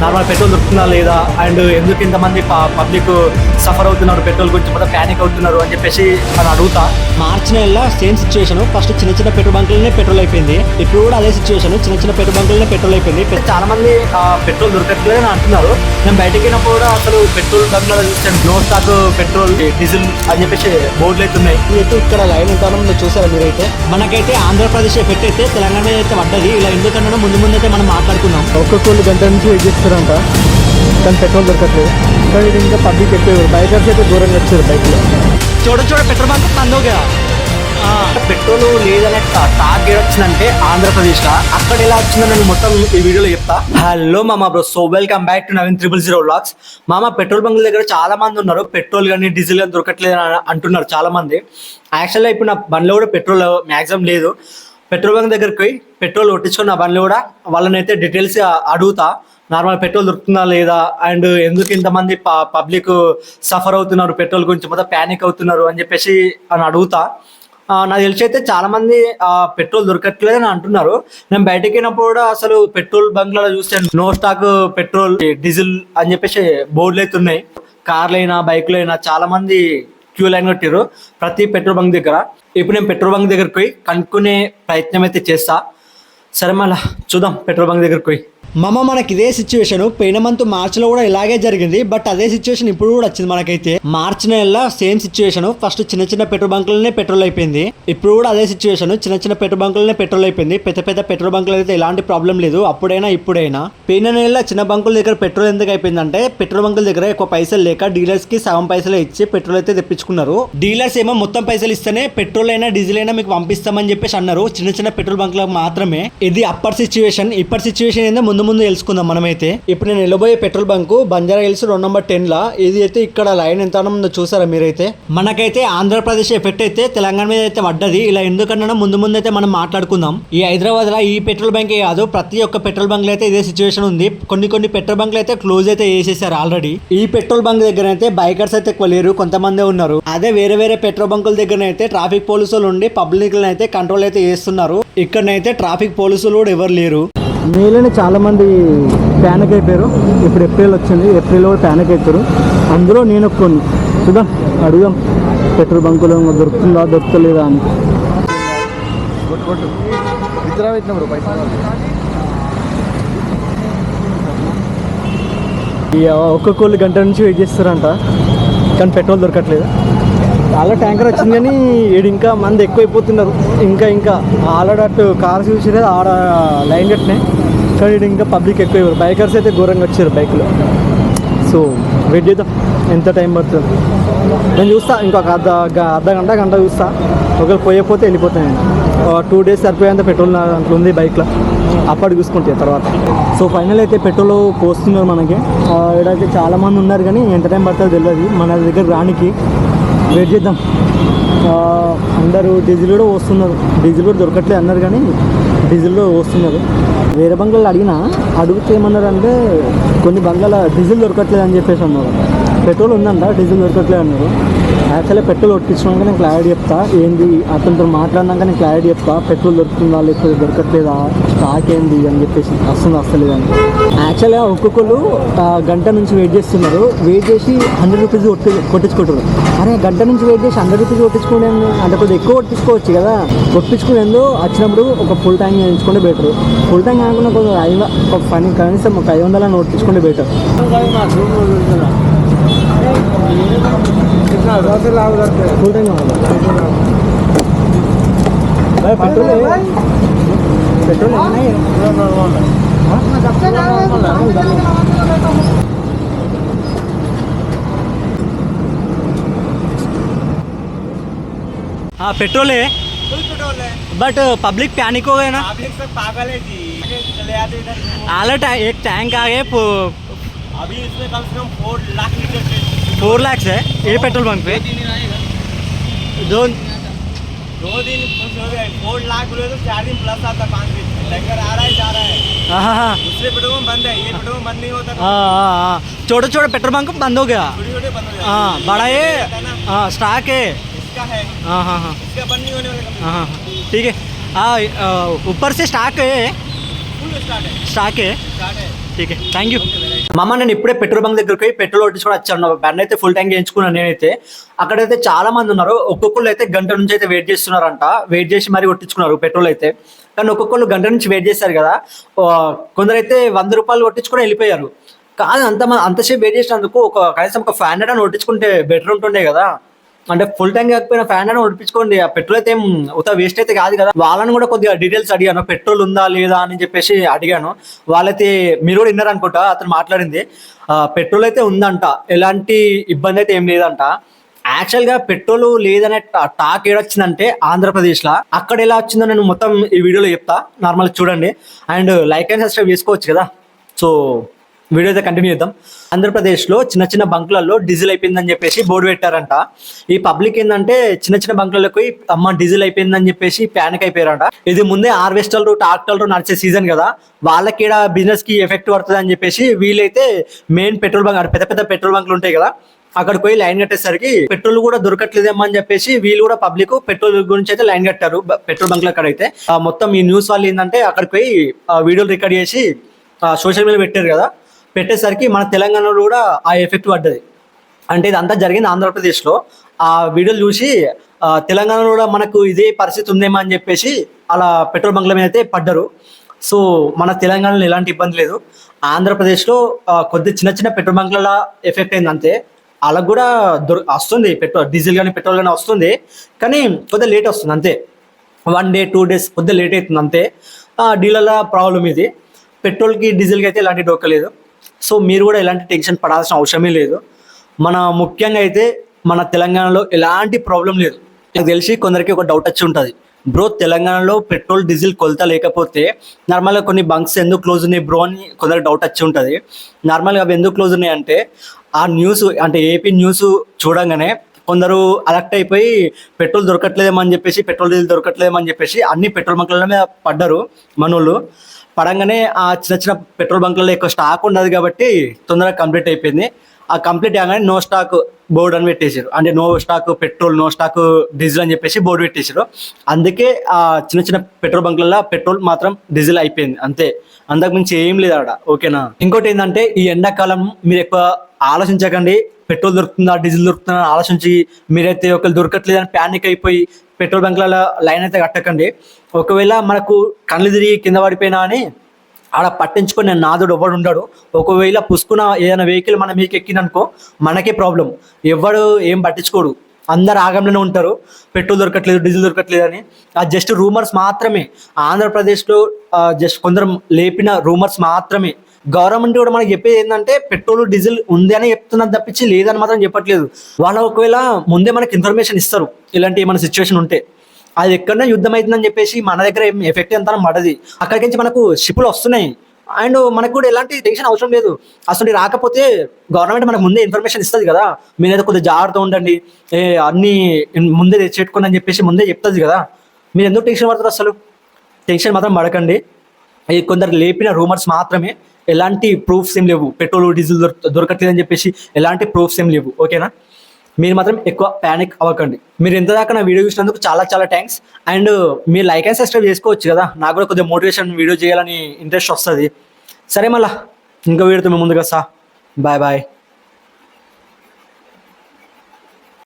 Normal petrol దొరుకుతుందా లేదా, and ఎందుకు ఇంతమంది పబ్లిక్ సఫర్ అవుతున్నారు, పెట్రోల్ గురించి మొత్తం ప్యానిక్ అవుతున్నారు అని చెప్పేసి అని అడుగుతా. మార్చి నెలలో సేమ్ సిచ్యువేషన్. ఫస్ట్ చిన్న చిన్న పెట్రోల్ బంకులనే పెట్రోల్ అయిపోయింది. ఇప్పుడు కూడా అదే సిచ్యువేషన్, చిన్న చిన్న పెట్రోల్ బంకులనే పెట్రోల్ అయిపోయింది. చాలా మంది పెట్రోల్ దొరకట్లేదు అని అంటున్నారు. నేను బయటకి వెళ్ళినప్పుడు కూడా అసలు పెట్రోల్ బంకులలో చూసాను, నో స్టాక్ పెట్రోల్, డీజిల్ అని చెప్పేసి బోర్డులు అయితే ఉన్నాయి. అయితే ఇక్కడ లైన్ ఎంత ఉందో చూసారా మీరైతే. మనకైతే ఆంధ్రప్రదేశ్ ఎఫెక్ట్ అయితే తెలంగాణ మీద అయితే పడ్డది. ఇలా ఎందుకన్నా ముందు ముందు అయితే మనం మాట్లాడుకున్నాం. ఒక్కొక్కళ్ళు గంట నుంచి వెయిట్ చేస్తారంట, కానీ పెట్రోల్ దొరకట్లేదు. కానీ ఇది ఇంకా పబ్లిక్ ఎక్కువ, బైకర్స్ అయితే దూరంగా వచ్చారు బైక్లో. చూడ పెట్రోల్ బంక్ పందోగా పెట్రోల్ లేదనే టాక్ ఏడొచ్చిందంటే ఆంధ్రప్రదేశ్ లా, అక్కడ ఎలా వచ్చిందని నేను మొత్తం ఈ వీడియోలో చెప్తా. హలో మామా bro, so welcome back to Naveen 000 vlogs. మామ, పెట్రోల్ బంకుల దగ్గర చాలా మంది ఉన్నారు, పెట్రోల్ కానీ డీజిల్ కానీ దొరకట్లేదు అంటున్నారు చాలా మంది. యాక్చువల్గా ఇప్పుడు నా బండ్లో కూడా పెట్రోల్ మ్యాక్సిమం లేదు. పెట్రోల్ బంక్ దగ్గరికి పోయి పెట్రోల్ కొట్టించుకుని నా బండ్లో కూడా వాళ్ళనైతే డీటెయిల్స్ అడుగుతా. నార్మల్ పెట్రోల్ దొరుకుతుందా లేదా, అండ్ ఎందుకు ఇంతమంది పబ్లిక్ సఫర్ అవుతున్నారు, పెట్రోల్ గురించి మొత్తం ప్యానిక్ అవుతున్నారు అని చెప్పేసి అని అడుగుతా. నాకు తెలిసి అయితే చాలా మంది పెట్రోల్ దొరకట్లేదు అని అంటున్నారు. నేను బయటకి వెళ్ళినప్పుడు కూడా అసలు పెట్రోల్ బంక్లలో చూస్తే నో స్టాక్ పెట్రోల్, డీజిల్ అని చెప్పేసి బోర్డులు అయితే ఉన్నాయి. కార్లైనా బైక్లైనా చాలా మంది క్యూ లైన్ కట్టారు ప్రతి పెట్రోల్ బంక్ దగ్గర. ఇప్పుడు నేను పెట్రోల్ బంక్ దగ్గరికి పోయి కనుక్కునే ప్రయత్నం అయితే చేస్తా. సరే, మళ్ళా చూద్దాం పెట్రోల్ బంక్ దగ్గరికి పోయి. మనకి ఇదే సిచ్యువేషన్ పోయిన మంత్ మార్చిలో కూడా ఇలాగే జరిగింది. బట్ అదే సిచ్యువేషన్ ఇప్పుడు కూడా వచ్చింది మనకైతే. మార్చి నెలలో సేమ్ సిచ్యువేషన్. ఫస్ట్ చిన్న చిన్న పెట్రోల్ బంకులనే పెట్రోల్ అయిపోయింది. ఇప్పుడు కూడా అదే సిచ్యువేషన్, చిన్న చిన్న పెట్రోల్ బంకులనే పెట్రోల్ అయిపోయింది. పెద్ద పెద్ద పెట్రోల్ బంకులు అయితే ఎలాంటి ప్రాబ్లం లేదు, అప్పుడైనా ఇప్పుడైనా. పోయిన నెలలో చిన్న బంకుల దగ్గర పెట్రోల్ ఎందుకు అయిపోయిందంటే, పెట్రోల్ బంకుల దగ్గర ఎక్కువ పైసలు లేక డీలర్స్ కి సగం పైసలు ఇచ్చి పెట్రోల్ అయితే తెప్పించుకున్నారు. డీలర్స్ ఏమో మొత్తం పైసలు ఇస్తేనే పెట్రోల్ అయినా డీజిల్ అయినా మీకు పంపిస్తామని చెప్పేసి అన్నారు, చిన్న చిన్న పెట్రోల్ బంకులకు మాత్రమే. ఇది అప్పర్ సిచ్యువేషన్. ఇప్పటి సిచ్యువేషన్ ఏందో ముందు ముందు తెలుసుకుందాం మనమైతే. ఇప్పుడు నేను వెళ్ళబోయే petrol bunk Banjara hills 2 number 10 లా. ఇది అయితే ఇక్కడ లైన్ ఎంత ఉందో చూసారా మీరైతే. మనకైతే ఆంధ్రప్రదేశ్ ఎఫెక్ట్ అయితే తెలంగాణ మీద అయితే పడ్డది. ఇలా ఎందుకన్నా ముందు ముందు అయితే మనం మాట్లాడుకుందాం. ఈ హైదరాబాద్ లో ఈ పెట్రోల్ బంక్ కాదు, ప్రతి ఒక్క పెట్రోల్ బంక్ లో అయితే ఇదే సిచ్యువేషన్ ఉంది. కొన్ని పెట్రోల్ బంక్లు అయితే క్లోజ్ అయితే చేసేసారు ఆల్రెడీ. ఈ పెట్రోల్ బంక్ దగ్గర అయితే బైకర్స్ అయితే ఎక్కువ లేరు, కొంతమంది ఉన్నారు. అదే వేరే పెట్రోల్ బంకుల దగ్గర అయితే ట్రాఫిక్ పోలీసులు ఉండి పబ్లిక్ అయితే కంట్రోల్ అయితే చేస్తున్నారు. ఇక్కడనైతే ట్రాఫిక్ పోలీసులు కూడా ఎవరు లేరు. మేలోనే చాలా మంది ప్యానిక్ అయిపోయారు. ఇప్పుడు ఏప్రిల్ వచ్చింది, ఏప్రిల్లో కూడా ప్యానిక్ అవుతారు. అందులో నేను కొన్ని చూద్దాం, అడుగుదాం పెట్రోల్ బంకులో దొరుకుతుందా దొరుకుతలేదా అని. ఒక్కొక్కళ్ళు గంట నుంచి వెయిట్ చేస్తారంట, కానీ పెట్రోల్ దొరకట్లేదు. చాలా ట్యాంకర్ వచ్చింది కానీ ఈడు ఇంకా మంది ఎక్కువైపోతున్నారు. ఇంకా ఆల్రెడీ అటు కార్స్ చూసి ఆడ లైన్ కట్టినాయి, కానీ ఈడు ఇంకా పబ్లిక్ ఎక్కువ. బైకర్స్ అయితే ఘోరంగా వచ్చారు బైక్లో. సో వెయిట్ చేద్దాం, ఎంత టైం పడుతుంది నేను చూస్తా. ఇంకొక అర్ధ గంట చూస్తా. ఒకవేళ పోయకపోతే వెళ్ళిపోతాను నేను. 2 డేస్ సరిపోయేంత పెట్రోల్ దాంట్లో ఉంది బైక్లో, అప్పటి చూసుకుంటే తర్వాత. సో ఫైనల్ అయితే పెట్రోల్ పోస్తున్నారు మనకి. ఇక్కడైతే చాలామంది ఉన్నారు కానీ ఎంత టైం పడుతుందో తెలియదు మన దగ్గర రానికి. వెయిట్ చేద్దాం. అందరూ డీజిల్ కూడా వస్తున్నారు, డీజిల్ కూడా దొరకట్లేదు అన్నారు కానీ డీజిల్ కూడా వస్తున్నారు. వేరే బంగ్లాలు అడిగితే ఏమన్నారు అంటే, కొన్ని బంగ్లాల డీజిల్ దొరకట్లేదు అని చెప్పేసి అన్నారు. పెట్రోల్ ఉందంట, డీజిల్ దొరకట్లేదు అన్నారు. యాక్చువల్లీ పెట్రోల్ కొట్టించినాక నేను క్లారిటీ చెప్తా, ఏంది అతనితో మాట్లాడినాక నేను క్లారిటీ చెప్తా, పెట్రోల్ దొరుకుతుందా లేకపోతే దొరకట్లేదా, స్టాక్ ఏంది అని చెప్పేసి, వస్తలేదు అని. యాక్చువల్గా ఒక్కొక్కరు గంట నుంచి వెయిట్ చేస్తున్నారు. వెయిట్ చేసి 100 రూపీస్ కొట్టించుకుంటారు. అరే గంట నుంచి వెయిట్ చేసి 100 రూపీస్ కొట్టించుకోండి అంటే కొద్దిగా ఎక్కువ కొట్టించుకోవచ్చు కదా. కొట్టించుకునేందుకు వచ్చినప్పుడు ఒక ఫుల్ ట్యాంక్ చేయించుకుంటే బెటర్. ఫుల్ ట్యాంక్ అనుకున్న కొంచెం కనీసం ఒక 500 కొట్టించుకుంటే బెటర్. ఫుల్ టైం పెట్రోల్ हाँ पेट्रोल है, बट पब्लिक पैनिक हो गए ना, पब्लिक सब पागल है जी। चले आते इधर एक टैंक आ गए अभी इसमें कम से कम 4 लाख लीटर 4 लाख है ये पेट्रोल पंप पे। 2 दिन 4 लाख बोले तो 4 दिन प्लस आता, 5 दिन टैंकर आ रहा है जा रहा है। हाँ दूसरे पेट्रोल पंप बंद है, ये पेट्रोल पंप बंद नहीं होता। हाँ छोटे पेट्रोल पंप बंद हो गया। हाँ बड़ा ये स्टॉक है इसका है। हाँ इसका बंद नहीं होने वाला। हाँ ठीक है। ऊपर से स्टॉक है, फुल स्टॉक है। ఠీకే, థ్యాంక్ యూ. మామ నేను ఇప్పుడే పెట్రోల్ బంక్ దగ్గరికి పోయి పెట్రోల్ కొట్టించుకొని వచ్చాను. బండి అయితే ఫుల్ ట్యాంక్ చేయించుకున్నాను నేనైతే. అక్కడైతే చాలా మంది ఉన్నారు. ఒక్కొక్కళ్ళు అయితే గంట నుంచి అయితే వెయిట్ చేస్తున్నారంట. వెయిట్ చేసి మరీ కొట్టించుకున్నారు పెట్రోల్ అయితే. కానీ ఒక్కొక్కళ్ళు గంట నుంచి వెయిట్ చేస్తారు కదా, కొందరైతే 100 రూపాయలు కొట్టించుకొని వెళ్ళిపోయారు. కాదు అంతసేపు వెయిట్ చేసినందుకు కనీసం ఒక 500 అని కొట్టించుకుంటే బెటర్ ఉంటుండే కదా. అంటే ఫుల్ ట్యాంక్ కాకపోయినా 500 కొట్టించుకోండి. ఆ పెట్రోల్ అయితే వేస్ట్ అయితే కాదు కదా. వాళ్ళని కూడా కొద్దిగా డీటెయిల్స్ అడిగాను, పెట్రోల్ ఉందా లేదా అని చెప్పేసి అడిగాను. వాళ్ళైతే మీరు కూడా విన్నారు అనుకుంటా అతను మాట్లాడింది. పెట్రోల్ అయితే ఉందంట, ఎలాంటి ఇబ్బంది అయితే ఏం లేదంట. యాక్చువల్గా పెట్రోల్ లేదనే టాక్ ఏడొచ్చిందంటే ఆంధ్రప్రదేశ్లో. అక్కడ ఎలా వచ్చిందో నేను మొత్తం ఈ వీడియోలో చెప్తా, నార్మల్గా చూడండి. అండ్ లైక్ అండ్ సబ్స్క్రైబ్ చేసుకోవచ్చు కదా. సో వీడియో అయితే కంటిన్యూ చేద్దాం. ఆంధ్రప్రదేశ్లో చిన్న చిన్న బంకులలో డీజిల్ అయిపోయిందని చెప్పేసి బోర్డు పెట్టారంట. ఈ పబ్లిక్ ఏంటంటే చిన్న చిన్న బంకులకి అమ్మ డీజిల్ అయిపోయిందని చెప్పేసి ప్యానిక్ అయిపోయారంట. ఇది ముందే హార్వెస్టర్లు ట్రాక్టర్లు నడిచే సీజన్ కదా, వాళ్ళకి బిజినెస్ కి ఎఫెక్ట్ పడుతుంది అని చెప్పేసి వీళ్ళైతే మెయిన్ పెట్రోల్ బంక్, పెద్ద పెద్ద పెట్రోల్ బంకులు ఉంటాయి కదా, అక్కడికి పోయి లైన్ కట్టేసరికి పెట్రోల్ కూడా దొరకట్లేదేమో అని చెప్పేసి వీళ్ళు కూడా పబ్లిక్ పెట్రోల్ గురించి అయితే లైన్ కట్టారు పెట్రోల్ బంక్లు. అక్కడైతే మొత్తం ఈ న్యూస్ వాళ్ళు ఏంటంటే అక్కడికి పోయి వీడియోలు రికార్డ్ చేసి సోషల్ మీడియా పెట్టారు కదా. పెట్టేసరికి మన తెలంగాణలో కూడా ఆ ఎఫెక్ట్ పడ్డది. అంటే ఇదంతా జరిగింది ఆంధ్రప్రదేశ్లో. ఆ వీడియోలు చూసి తెలంగాణలో కూడా మనకు ఇదే పరిస్థితి ఉందేమో అని చెప్పేసి అలా పెట్రోల్ బంక్ల మీద అయితే పడ్డారు. సో మన తెలంగాణలో ఎలాంటి ఇబ్బంది లేదు. ఆంధ్రప్రదేశ్లో కొద్ది చిన్న చిన్న పెట్రోల్ బంక్ల ఎఫెక్ట్ అయింది అంతే. వాళ్ళకు కూడా వస్తుంది డీజిల్ కానీ పెట్రోల్ కానీ వస్తుంది, కానీ కొద్దిగా లేట్ వస్తుంది అంతే. 1 day 2 days కొద్దిగా లేట్ అవుతుంది అంతే. డీలర్ల ప్రాబ్లం ఇది. పెట్రోల్కి డీజిల్కి అయితే ఎలాంటి డోకలేదు. సో మీరు కూడా ఎలాంటి టెన్షన్ పడాల్సిన అవసరమే లేదు. ముఖ్యంగా అయితే మన తెలంగాణలో ఎలాంటి ప్రాబ్లం లేదు. నాకు తెలిసి కొందరికి ఒక డౌట్ వచ్చి ఉంటుంది, బ్రో తెలంగాణలో పెట్రోల్ డీజిల్ కొలత లేకపోతే నార్మల్గా కొన్ని బంక్స్ ఎందుకు క్లోజ్ ఉన్నాయి బ్రో అని కొందరికి డౌట్ వచ్చి ఉంటుంది. నార్మల్గా అవి ఎందుకు క్లోజ్ ఉన్నాయి అంటే ఆ న్యూస్ అంటే ఏపీ న్యూస్ చూడంగానే కొందరు అలర్ట్ అయిపోయి పెట్రోల్ దొరకట్లేదేమని చెప్పేసి, పెట్రోల్ డీజిల్ దొరకట్లేదేమని చెప్పేసి అన్ని పెట్రోల్ బంకుల మీద పడ్డారు మనోళ్ళు. పడంగానే ఆ చిన్న చిన్న పెట్రోల్ బంకులలో ఎక్కువ స్టాక్ ఉండదు కాబట్టి తొందరగా కంప్లీట్ అయిపోయింది. ఆ కంప్లీట్ అయ్యాగానే నో స్టాక్ బోర్డు అని పెట్టేశారు. అంటే no stock petrol, no stock diesel అని చెప్పేసి బోర్డు పెట్టేశారు. అందుకే ఆ చిన్న చిన్న పెట్రోల్ బంకులలో పెట్రోల్ మాత్రం డీజిల్ అయిపోయింది అంతే, అంతకుమించి ఏం లేదు అక్కడ. ఓకేనా. ఇంకోటి ఏంటంటే ఈ ఎండాకాలం మీరు ఎక్కువ ఆలోచించకండి, పెట్రోల్ దొరుకుతుందా డీజిల్ దొరుకుతుందా ఆలోచించి మీరైతే ఒకళ్ళు దొరకట్లేదని ప్యానిక్ అయిపోయి పెట్రోల్ బంక్లలో లైన్ అయితే కట్టకండి. ఒకవేళ మనకు కళ్ళు తిరిగి కింద పడిపోయినా అని ఆడ పట్టించుకొని నాదుడు ఎవడు ఉండడు. ఒకవేళ పుసుకున్న ఏదైనా వెహికల్ మన మీకు ఎక్కిననుకో మనకే ప్రాబ్లం, ఎవడు ఏం పట్టించుకోడు, అందరు ఆగంలోనే ఉంటారు. పెట్రోల్ దొరకట్లేదు డీజిల్ దొరకట్లేదు అని అది జస్ట్ రూమర్స్ మాత్రమే. ఆంధ్రప్రదేశ్లో జస్ట్ కొందరు లేపిన రూమర్స్ మాత్రమే. గవర్నమెంట్ కూడా మనకి చెప్పేది ఏంటంటే పెట్రోల్ డీజిల్ ఉంది అని చెప్తున్నది తప్పించి లేదని మాత్రం చెప్పట్లేదు. వాళ్ళు ఒకవేళ ముందే మనకి ఇన్ఫర్మేషన్ ఇస్తారు ఇలాంటి ఏమైనా సిచ్యువేషన్ ఉంటే. అది ఎక్కడన్నా యుద్ధం అవుతుందని చెప్పేసి మన దగ్గర ఏం ఎఫెక్ట్ ఎంత పడది. అక్కడికి నుంచి మనకు షిప్పులు వస్తున్నాయి అండ్ మనకు కూడా ఎలాంటి టెన్షన్ అవసరం లేదు. అసలు రాకపోతే గవర్నమెంట్ మనకు ముందే ఇన్ఫర్మేషన్ ఇస్తుంది కదా, మీరైతే కొద్దిగా జాగ్రత్త ఉండండి, అన్నీ ముందే తెచ్చేట్టుకోండి అని చెప్పేసి ముందే చెప్తుంది కదా. మీరు ఎందుకు టెన్షన్ పడతారు? అసలు టెన్షన్ మాత్రం పడకండి. ఇది కొందరు లేపిన రూమర్స్ మాత్రమే, ఎలాంటి ప్రూఫ్స్ ఏం లేవు. పెట్రోల్ డీజిల్ దొరకట్లేదని చెప్పేసి ఎలాంటి ప్రూఫ్స్ ఏం లేవు. ఓకేనా. మీరు మాత్రం ఎక్కువ ప్యానిక్ అవ్వకండి. మీరు ఎంత దాకా నా వీడియో చూసినందుకు చాలా చాలా థ్యాంక్స్. అండ్ మీరు లైక్ అండ్ సబ్స్క్రైబ్ చేసుకోవచ్చు కదా, నాకు కూడా కొద్దిగా మోటివేషన్ వీడియో చేయాలని ఇంట్రెస్ట్ వస్తుంది. సరే మళ్ళీ ఇంకో వీడియోతో మేము ముందుకు వస్తా. Bye bye.